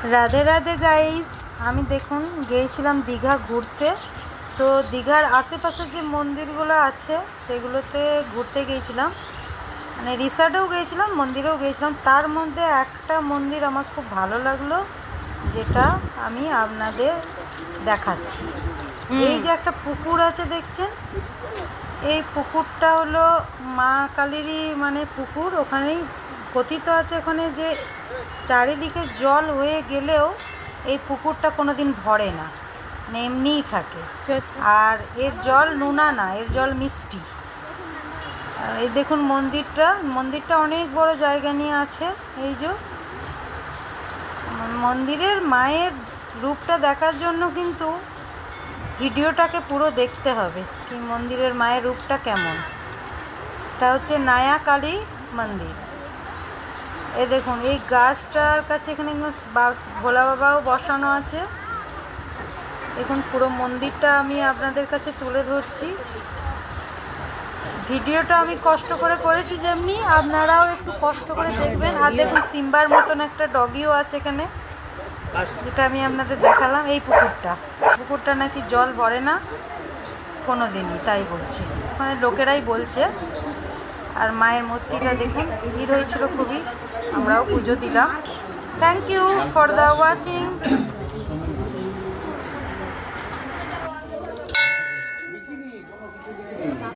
Radhe Radhe guys, আমি দেখুন গিয়েছিলাম দীঘা ঘুরতে। তো দীঘার আশেপাশে যে মন্দিরগুলো আছে সেগুলোতে ঘুরতে গিয়েছিলাম, মানে রিসর্টেও গিয়েছিলাম, মন্দিরেও গিয়েছিলাম। তার মধ্যে একটা মন্দির আমার খুব ভালো লাগলো, যেটা আমি আপনাদের দেখাচ্ছি। এই যে একটা পুকুর আছে দেখছেন, এই পুকুরটা হলো মা কালীরই মানে পুকুর। ওখানেই কথিত আছে ওখানে যে চারিদিকে জল হয়ে গেলেও এই পুকুরটা কোনো দিন ভরে না, মানে এমনিই থাকে। আর এর জল নোনা না, এর জল মিষ্টি। আর এই দেখুন মন্দিরটা অনেক বড় জায়গা নিয়ে আছে। এই যে মন্দিরের মায়ের রূপটা দেখার জন্য কিন্তু ভিডিওটাকে পুরো দেখতে হবে, কি মন্দিরের মায়ের রূপটা কেমন। এটা হচ্ছে নয়া কালী মন্দির। এই দেখুন এই গাছটার কাছে এখানে ভোলা বাবাও বসানো আছে। দেখুন পুরো মন্দিরটা আমি আপনাদের কাছে তুলে ধরছি। ভিডিওটা আমি কষ্ট করে করেছি, যেমনি আপনারাও একটু কষ্ট করে দেখবেন। আর দেখুন সিম্বার মতন একটা ডগিও আছে এখানে, যেটা আমি আপনাদের দেখালাম। এই পুকুরটা নাকি জল ভরে না কোনো দিনই, তাই বলছে ওখানে লোকেরাই বলছে। আর মায়ের মূর্তিটা দেখুন, ভিড় হয়েছিল খুবই, আমরাও পুজো দিলাম। Thank you for the watching.